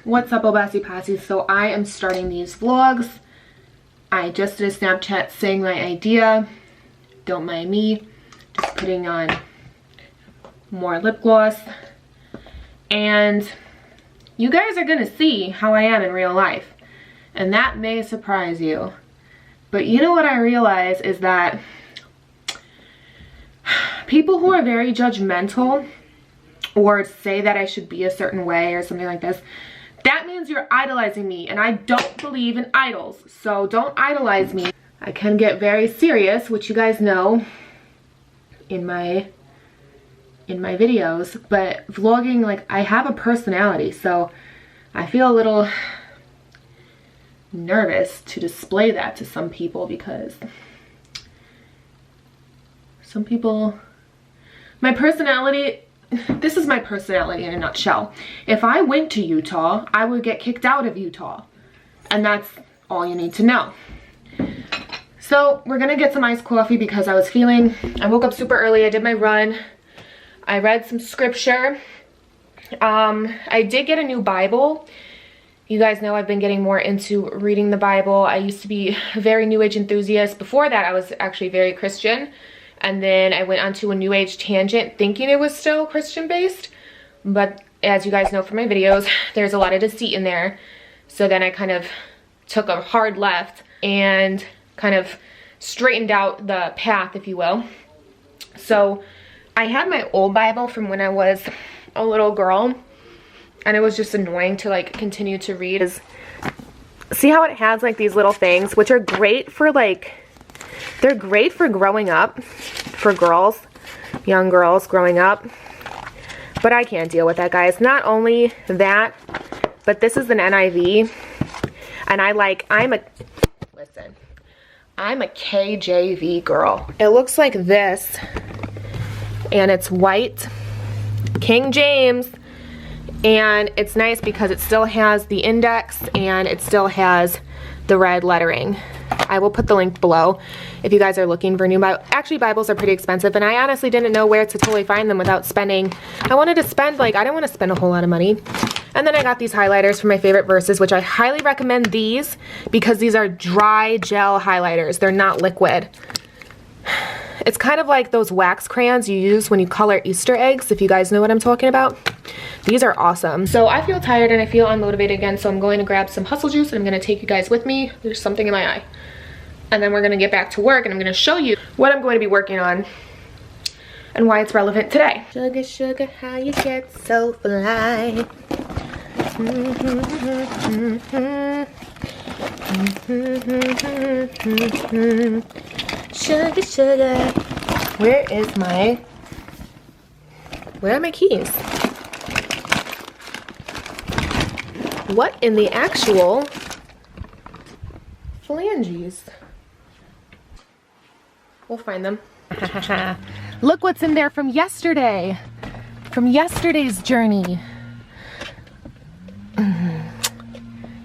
What's up, Obasi Posse? So I am starting these vlogs. I just did a Snapchat saying my idea. Don't mind me. Just putting on more lip gloss. And you guys are gonna see how I am in real life. And that may surprise you. But you know what I realize is that people who are very judgmental or say that I should be a certain way or something like this, that means you're idolizing me, and I don't believe in idols, so don't idolize me. I can get very serious, which you guys know in my videos, but vlogging, like, I have a personality, so I feel a little nervous to display that to some people, because some people, my personality, this is my personality in a nutshell. If I went to Utah, I would get kicked out of Utah. And that's all you need to know. So we're gonna get some iced coffee because I woke up super early, I did my run. I read some scripture. I did get a new Bible. You guys know I've been getting more into reading the Bible. I used to be a very New Age enthusiast. Before that, I was actually very Christian. And then I went onto a New Age tangent thinking it was still Christian based. But as you guys know from my videos, there's a lot of deceit in there. So then I kind of took a hard left and kind of straightened out the path, if you will. So I had my old Bible from when I was a little girl. And it was just annoying to like continue to read. See how it has like these little things, which are great for like, they're great for growing up, for girls, young girls growing up, but I can't deal with that, guys. Not only that, but this is an NIV, and I'm a KJV girl. It looks like this, and it's white, King James, and it's nice because it still has the index, and it still has the red lettering. I will put the link below if you guys are looking for new Bibles. Actually, Bibles are pretty expensive, and I honestly didn't know where to totally find them without spending. I wanted to spend, like, I didn't want to spend a whole lot of money. And then I got these highlighters for my favorite verses, which I highly recommend these because these are dry gel highlighters. They're not liquid. It's kind of like those wax crayons you use when you color Easter eggs, if you guys know what I'm talking about. These are awesome. So I feel tired and I feel unmotivated again, so I'm going to grab some hustle juice and I'm going to take you guys with me. There's something in my eye. And then we're going to get back to work and I'm going to show you what I'm going to be working on and why it's relevant today. Sugar, sugar, how you get so fly. Sugar, sugar. Where are my keys? What in the actual phalanges? We'll find them. Look what's in there from yesterday. From yesterday's journey.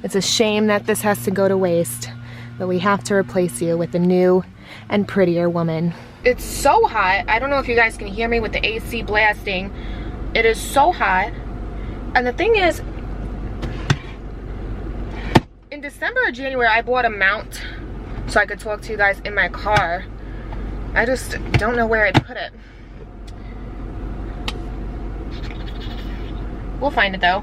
It's a shame that this has to go to waste, but we have to replace you with a new and prettier woman. It's so hot. I don't know if you guys can hear me with the AC blasting. It is so hot. And the thing is, in December or January, I bought a mount so I could talk to you guys in my car. I just don't know where I'd put it. We'll find it though.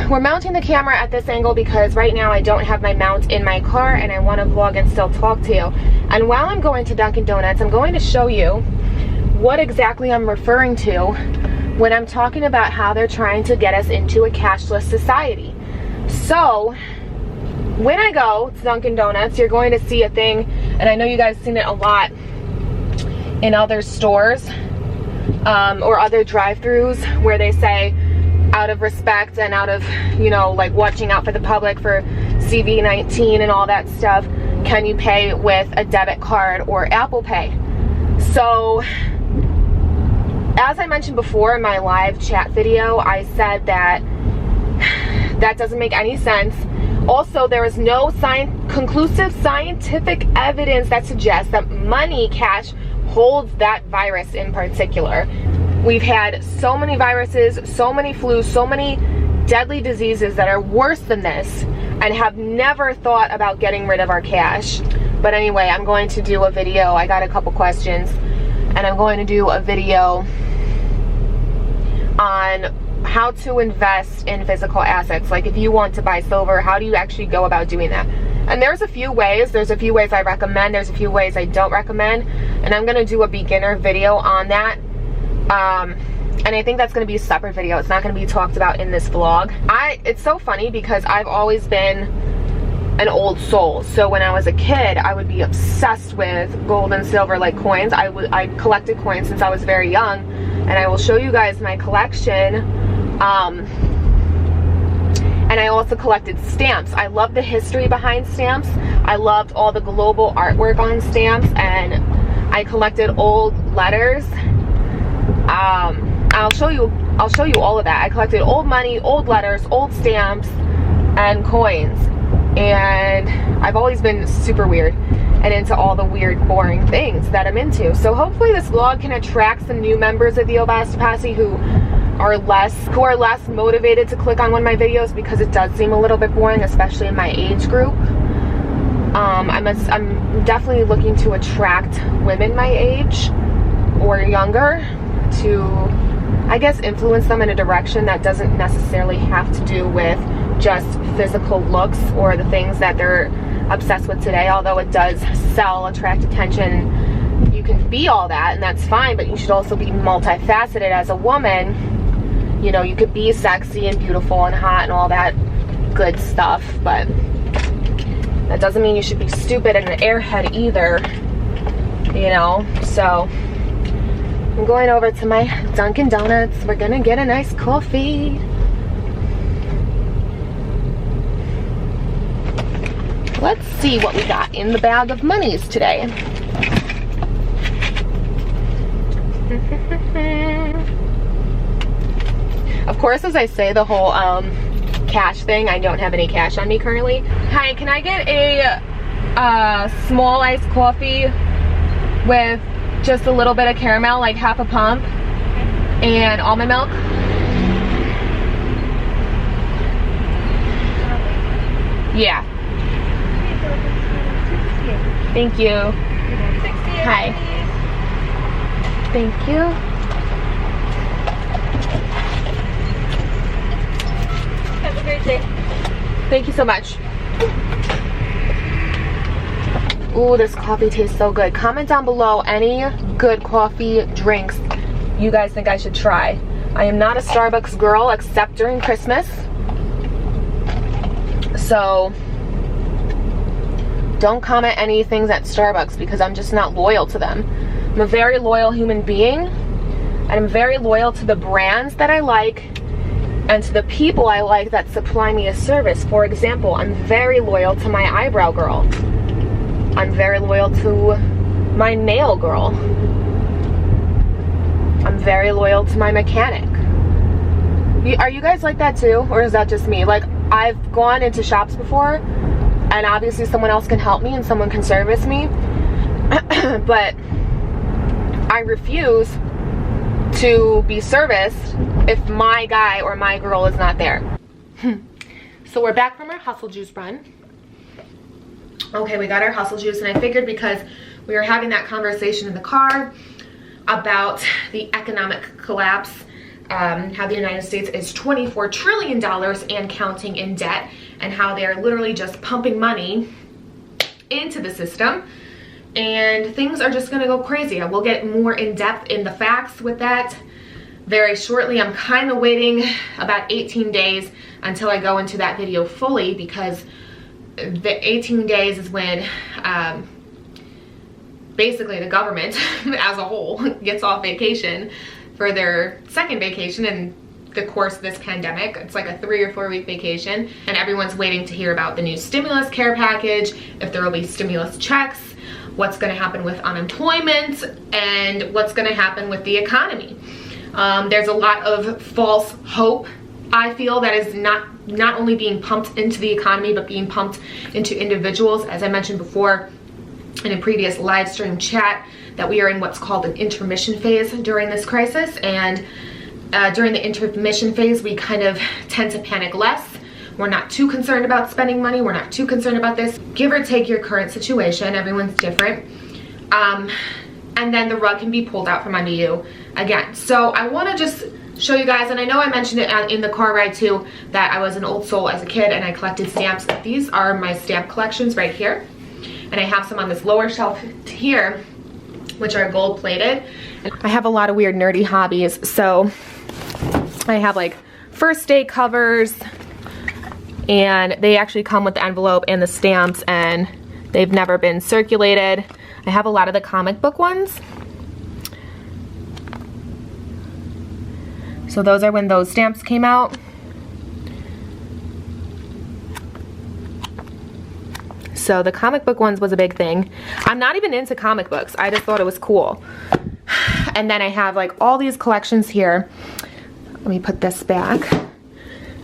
We're mounting the camera at this angle because right now I don't have my mount in my car and I want to vlog and still talk to you. And while I'm going to Dunkin' Donuts, I'm going to show you what exactly I'm referring to when I'm talking about how they're trying to get us into a cashless society. So when I go to Dunkin' Donuts, you're going to see a thing, and I know you guys have seen it a lot in other stores or other drive-thrus where they say, out of respect and out of, you know, like watching out for the public for CV-19 and all that stuff, can you pay with a debit card or Apple Pay? So as I mentioned before in my live chat video, I said that that doesn't make any sense. Also, there is no conclusive scientific evidence that suggests that money, cash, holds that virus in particular. We've had so many viruses, so many flus, so many deadly diseases that are worse than this and have never thought about getting rid of our cash. But anyway, I'm going to do a video. I got a couple questions, and I'm going to do a video on how to invest in physical assets. Like if you want to buy silver, how do you actually go about doing that? And there's a few ways. There's a few ways I recommend. There's a few ways I don't recommend. And I'm going to do a beginner video on that. And I think that's going to be a separate video. It's not going to be talked about in this vlog. It's so funny because I've always been an old soul. So when I was a kid, I would be obsessed with gold and silver, like coins. I collected coins since I was very young, and I will show you guys my collection. And I also collected stamps. I love the history behind stamps. I loved all the global artwork on stamps, and I collected old letters. I'll show you all of that. I collected old money, old letters, old stamps, and coins. And I've always been super weird and into all the weird, boring things that I'm into. So hopefully this vlog can attract some new members of the Obasi posse who are less motivated to click on one of my videos, because it does seem a little bit boring, especially in my age group. I'm definitely looking to attract women my age or younger to, I guess, influence them in a direction that doesn't necessarily have to do with just physical looks or the things that they're obsessed with today. Although it does sell, attract attention, you can be all that and that's fine, but you should also be multifaceted as a woman. You know, you could be sexy and beautiful and hot and all that good stuff, but that doesn't mean you should be stupid and an airhead either, you know. So I'm going over to my Dunkin' Donuts. We're gonna get a nice coffee. Let's see what we got in the bag of monies today. Of course, as I say the whole cash thing, I don't have any cash on me currently. Hi, can I get a small iced coffee with just a little bit of caramel, like half a pump, and almond milk? Yeah. Thank you. Hi. Thank you. Have a great day. Thank you so much. Ooh, this coffee tastes so good. Comment down below any good coffee drinks you guys think I should try. I am not a Starbucks girl except during Christmas. So don't comment any things at Starbucks because I'm just not loyal to them. I'm a very loyal human being, and I'm very loyal to the brands that I like and to the people I like that supply me a service. For example, I'm very loyal to my eyebrow girl. I'm very loyal to my nail girl. I'm very loyal to my mechanic. Are you guys like that too? Or is that just me? Like, I've gone into shops before and obviously someone else can help me and someone can service me. But I refuse to be serviced if my guy or my girl is not there. So we're back from our hustle juice run. Okay, we got our hustle juice, and I figured because we were having that conversation in the car about the economic collapse, how the United States is $24 trillion and counting in debt, and how they're literally just pumping money into the system, and things are just gonna go crazy. I will get more in depth in the facts with that very shortly. I'm kind of waiting about 18 days until I go into that video fully, because the 18 days is when basically the government as a whole gets off vacation for their second vacation in the course of this pandemic. It's like a 3 or 4 week vacation, and everyone's waiting to hear about the new stimulus care package, if there will be stimulus checks, what's going to happen with unemployment, and what's going to happen with the economy. There's a lot of false hope, I feel, that is not only being pumped into the economy, but being pumped into individuals. As I mentioned before in a previous live stream chat, that we are in what's called an intermission phase during this crisis, and during the intermission phase, we kind of tend to panic less. We're not too concerned about spending money. We're not too concerned about this. Give or take your current situation, everyone's different. And then the rug can be pulled out from under you again. So I wanna just show you guys, and I know I mentioned it in the car ride too, that I was an old soul as a kid and I collected stamps. These are my stamp collections right here. And I have some on this lower shelf here, which are gold plated. I have a lot of weird nerdy hobbies. So I have like first day covers, and they actually come with the envelope and the stamps, and they've never been circulated. I have a lot of the comic book ones. So those are when those stamps came out. So the comic book ones was a big thing. I'm not even into comic books. I just thought it was cool. And then I have like all these collections here. Let me put this back.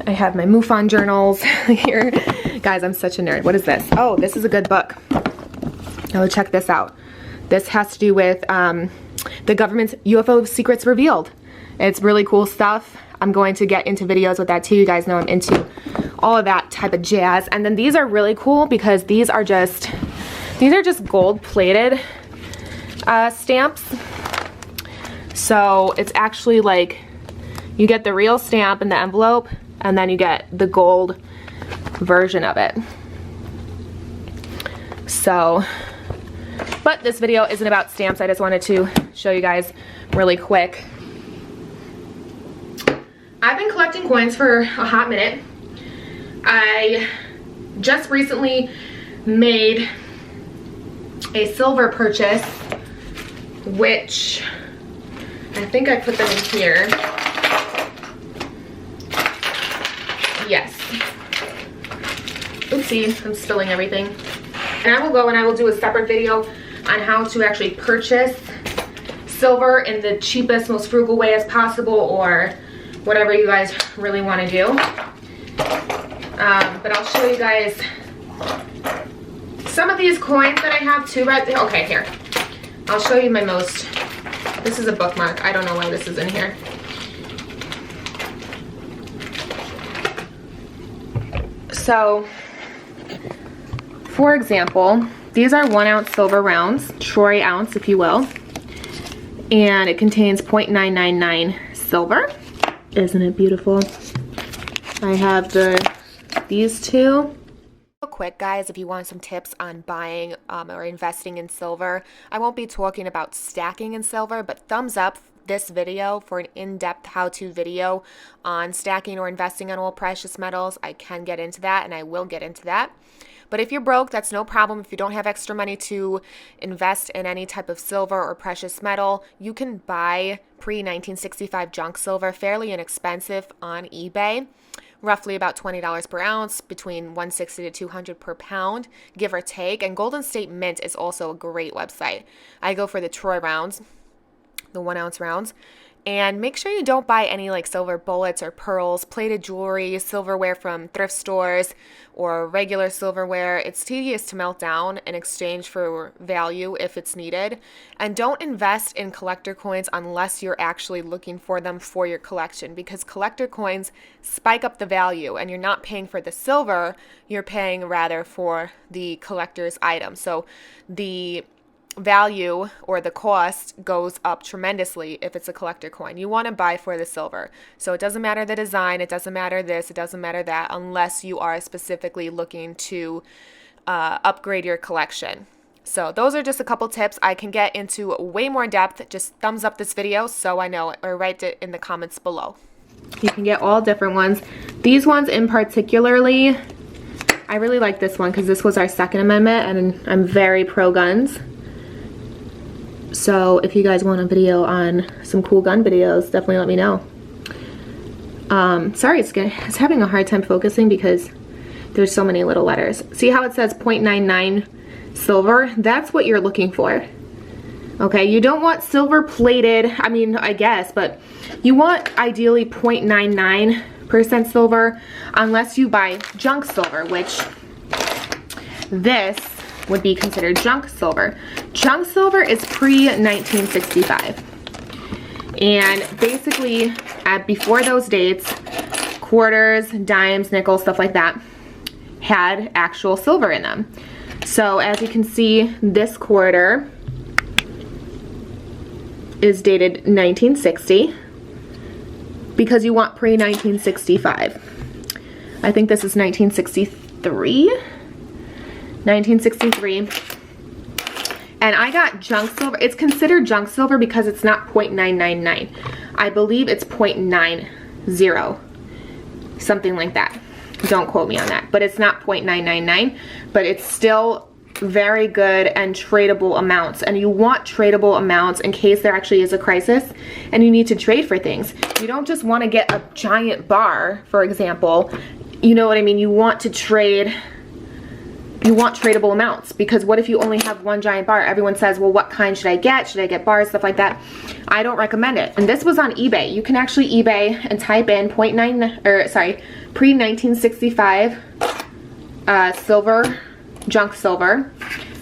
I have my MUFON journals here. Guys, I'm such a nerd. What is this? Oh, this is a good book. Oh, check this out. This has to do with the government's UFO secrets revealed. It's really cool stuff. I'm going to get into videos with that too. You guys know I'm into all of that type of jazz. And then these are really cool because these are just gold plated stamps. So it's actually like you get the real stamp in the envelope, and then you get the gold version of it. So, but this video isn't about stamps. I just wanted to show you guys really quick. I've been collecting coins for a hot minute. I just recently made a silver purchase, which I think I put them in here. Yes. Oopsie, I'm spilling everything. And I will go and I will do a separate video on how to actually purchase silver in the cheapest, most frugal way as possible, or whatever you guys really want to do. But I'll show you guys some of these coins that I have too right there. Okay, here. I'll show you my most. This is a bookmark. I don't know why this is in here. So, for example, these are 1 ounce silver rounds, troy ounce if you will, and it contains 0.999 silver. Isn't it beautiful? I have these two. Real quick, guys, if you want some tips on buying or investing in silver, I won't be talking about stacking in silver, but thumbs up this video for an in-depth how-to video on stacking or investing on all precious metals. I can get into that, and I will get into that. But if you're broke, that's no problem. If you don't have extra money to invest in any type of silver or precious metal, you can buy pre-1965 junk silver fairly inexpensive on eBay. Roughly about $20 per ounce, between $160 to $200 per pound, give or take. And Golden State Mint is also a great website. I go for the troy rounds, the 1 ounce rounds. And make sure you don't buy any like silver bullets or pearls, plated jewelry, silverware from thrift stores, or regular silverware. It's tedious to melt down in exchange for value if it's needed. And don't invest in collector coins unless you're actually looking for them for your collection, because collector coins spike up the value, and you're not paying for the silver, you're paying rather for the collector's item. So the value or the cost goes up tremendously if it's a collector coin. You want to buy for the silver. So it doesn't matter the design, it doesn't matter this, it doesn't matter that, unless you are specifically looking to upgrade your collection. So those are just a couple tips. I can get into way more depth. Just thumbs up this video so I know, or write it in the comments below. You can get all different ones. These ones in particularly, I really like this one because this was our Second Amendment, and I'm very pro guns. So if you guys want a video on some cool gun videos, definitely let me know. Sorry, it's having a hard time focusing because there's so many little letters. See how it says 0.99 silver? That's what you're looking for. Okay, you don't want silver plated, I mean, I guess, but you want ideally 0.99% silver unless you buy junk silver, which this would be considered junk silver. Junk silver is pre-1965. And basically, before those dates, quarters, dimes, nickels, stuff like that had actual silver in them. So as you can see, this quarter is dated 1960 because you want pre-1965. I think this is 1963. 1963. And I got junk silver. It's considered junk silver because it's not 0.999. I believe it's 0.90. Something like that. Don't quote me on that. But it's not 0.999. But it's still very good and tradable amounts. And you want tradable amounts in case there actually is a crisis and you need to trade for things. You don't just want to get a giant bar, for example. You know what I mean? You want to trade. You want tradable amounts, because what if you only have one giant bar? Everyone says, well, what kind should I get? Should I get bars, stuff like that? I don't recommend it. And this was on eBay. You can actually eBay and type in pre-1965 silver, junk silver,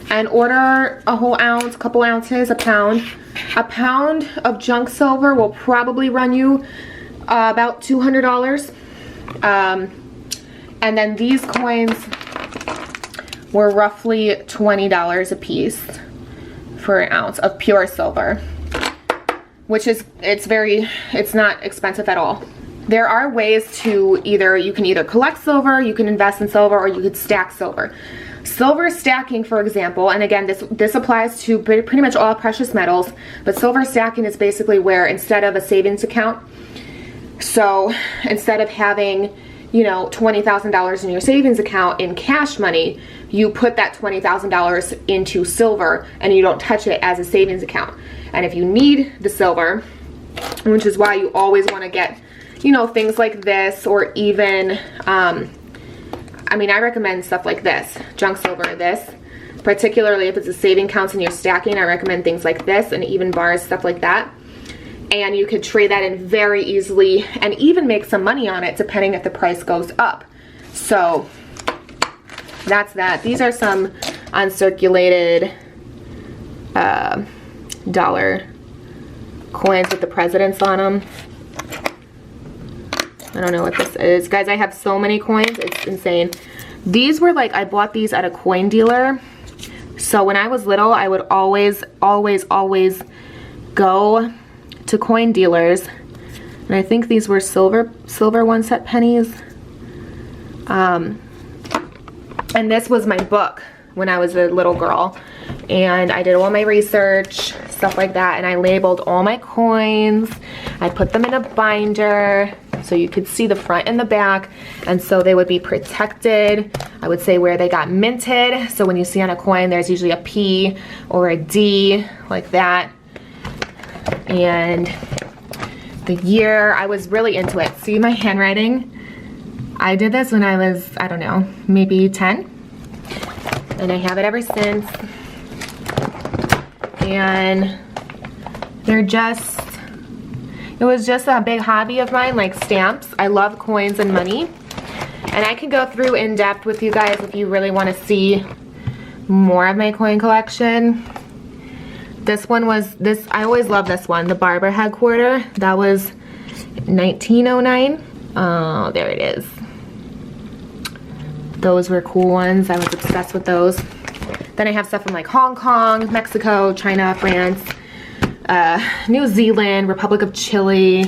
and order a whole ounce, couple ounces, a pound. A pound of junk silver will probably run you about $200. And then these coins were roughly $20 a piece for an ounce of pure silver, which is, it's not expensive at all. There are ways to you can either collect silver, you can invest in silver, or you could stack silver. Silver stacking, for example, and again, this applies to pretty much all precious metals, but silver stacking is basically where instead of a savings account, so instead of having, you know, $20,000 in your savings account in cash money, you put that $20,000 into silver and you don't touch it as a savings account. And if you need the silver, which is why you always want to get, you know, things like this, or even, I mean, I recommend stuff like this, junk silver, this, particularly if it's a saving accounts and you're stacking, I recommend things like this, and even bars, stuff like that. And you could trade that in very easily and even make some money on it depending if the price goes up. So that's that. These are some uncirculated dollar coins with the presidents on them. I don't know what this is. Guys, I have so many coins. It's insane. These were like, I bought these at a coin dealer. So when I was little, I would always go to coin dealers, and I think these were silver 1 cent pennies. And this was my book when I was a little girl, and I did all my research, stuff like that, and I labeled all my coins. I put them in a binder so you could see the front and the back, and so they would be protected. I would say where they got minted, so when you see on a coin there's usually a P or a D, like that. And the year, I was really into it. See my handwriting? I did this when I was, I don't know, maybe 10. And I have it ever since. And they're just, it was just a big hobby of mine, like stamps. I love coins and money. And I can go through in depth with you guys if you really want to see more of my coin collection. This one was, I always love this one, the Barber Head quarter. That was 1909. Oh, there it is. Those were cool ones. I was obsessed with those. Then I have stuff from like Hong Kong, Mexico, China, France, New Zealand, Republic of Chile.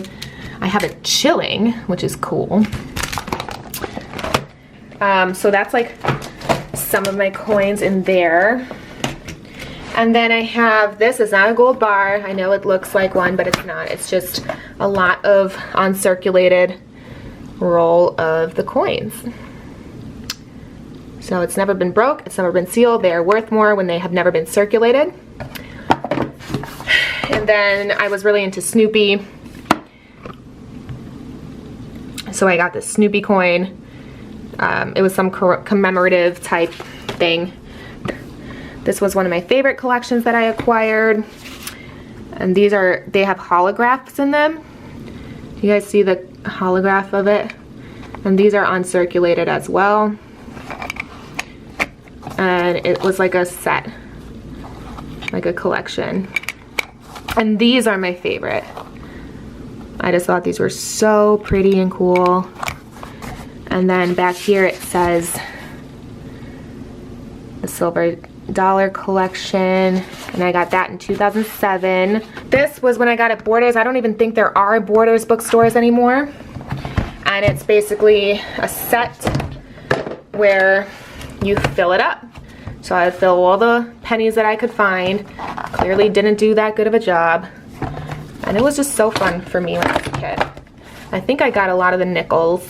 I have a shilling, which is cool. So that's like some of my coins in there. And then I have, this is not a gold bar. I know it looks like one, but it's not. It's just a lot of uncirculated roll of the coins. So it's never been broke, it's never been sealed. They are worth more when they have never been circulated. And then I was really into Snoopy. So I got this Snoopy coin. It was some commemorative type thing. This was one of my favorite collections that I acquired. And these are, they have holographs in them. You guys see the holograph of it? And these are uncirculated as well. And it was like a set, like a collection. And these are my favorite. I just thought these were so pretty and cool. And then back here it says the silver dollar collection, and I got that in 2007. This was when I got at Borders. I don't even think there are Borders bookstores anymore. And it's basically a set where you fill it up. So I would fill all the pennies that I could find. Clearly didn't do that good of a job. And it was just so fun for me when I was a kid. I think I got a lot of the nickels.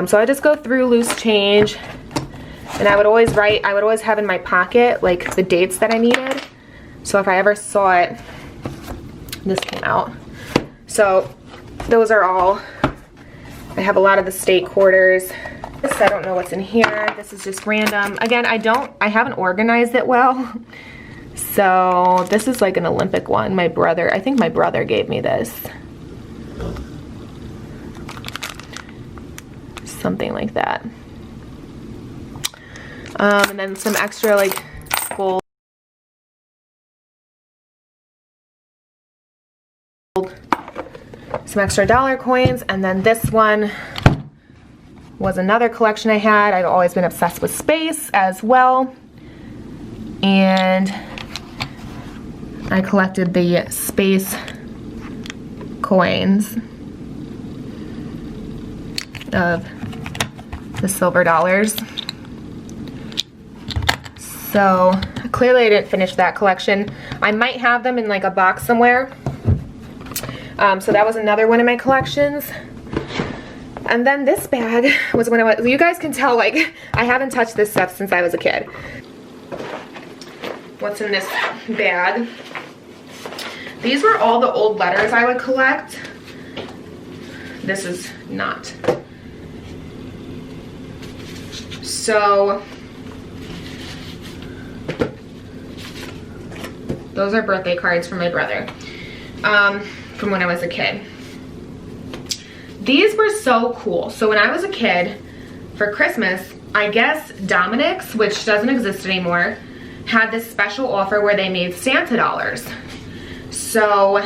So I just go through loose change. And I would always have in my pocket like the dates that I needed. So if I ever saw it, this came out. So those are all. I have a lot of the state quarters. This, I don't know what's in here. This is just random. Again, I haven't organized it well. So this is like an Olympic one. I think my brother gave me this. Something like that. And then some extra like gold. Some extra dollar coins, and then this one was another collection I had. I've always been obsessed with space as well, and I collected the space coins of the silver dollars. So clearly I didn't finish that collection. I might have them in like a box somewhere. So that was another one of my collections. And then this bag was when you guys can tell, like, I haven't touched this stuff since I was a kid. What's in this bag? These were all the old letters I would collect. This is not. So those are birthday cards from my brother. From when I was a kid. These were so cool. So when I was a kid, for Christmas, I guess Dominic's, which doesn't exist anymore, had this special offer where they made Santa dollars. So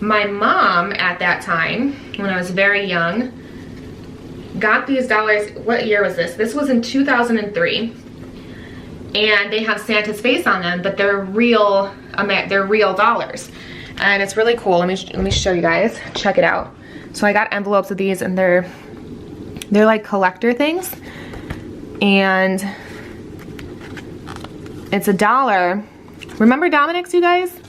my mom at that time, when I was very young, got these dollars. What year was this? This was in 2003. And they have Santa's face on them, but they're real dollars. And it's really cool. Let me show you guys. Check it out. So I got envelopes of these, and they're like collector things. And it's $1. Remember Dominic's, you guys?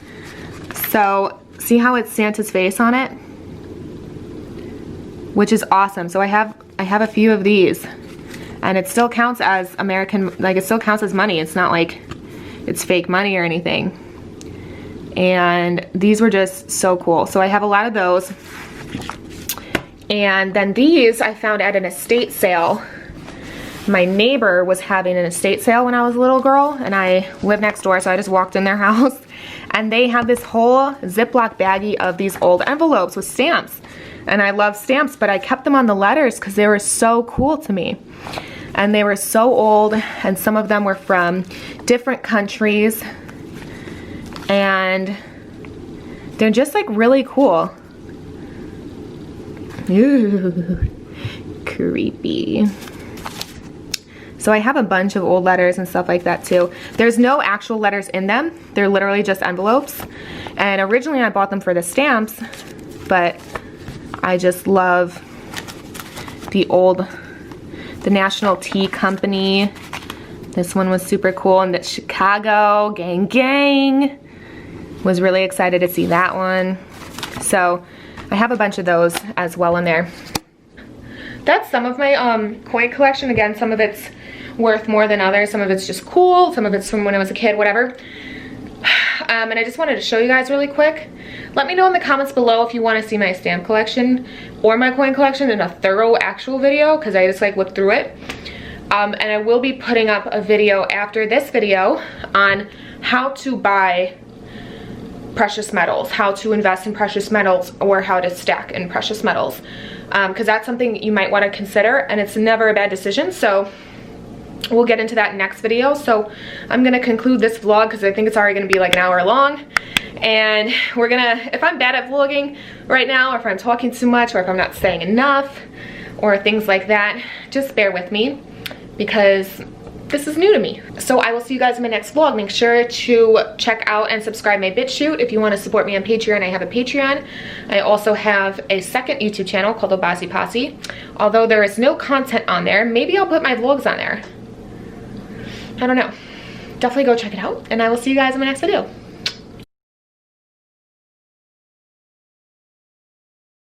So see how it's Santa's face on it? Which is awesome. So I have a few of these. And it still counts as American, like it still counts as money. It's not like it's fake money or anything. And these were just so cool. So I have a lot of those. And then these I found at an estate sale. My neighbor was having an estate sale when I was a little girl, and I lived next door, so I just walked in their house. And they had this whole Ziploc baggie of these old envelopes with stamps. And I love stamps, but I kept them on the letters because they were so cool to me. And they were so old, and some of them were from different countries. And they're just like really cool. Ooh, creepy. So I have a bunch of old letters and stuff like that too. There's no actual letters in them. They're literally just envelopes. And originally I bought them for the stamps, but I just love the National Tea Company. This one was super cool. And the Chicago Gang Gang. Was really excited to see that one. So I have a bunch of those as well in there. That's some of my coin collection. Again, some of it's worth more than others. Some of it's just cool. Some of it's from when I was a kid, whatever. And I just wanted to show you guys really quick. Let me know in the comments below if you want to see my stamp collection or my coin collection in a thorough actual video, because I just like looked through it. And I will be putting up a video after this video on how to buy precious metals, how to invest in precious metals, or how to stack in precious metals, because that's something you might want to consider, and it's never a bad decision. So we'll get into that next video. So I'm gonna conclude this vlog because I think it's already gonna be like an hour long. And we're gonna, if I'm bad at vlogging right now, or if I'm talking too much, or if I'm not saying enough, or things like that, just bear with me because this is new to me. So I will see you guys in my next vlog. Make sure to check out and subscribe my BitChute if you want to support me on Patreon. I have a Patreon. I also have a second YouTube channel called Obasi. Although there is no content on there, maybe I'll put my vlogs on there. I don't know. Definitely go check it out, and I will see you guys in my next video.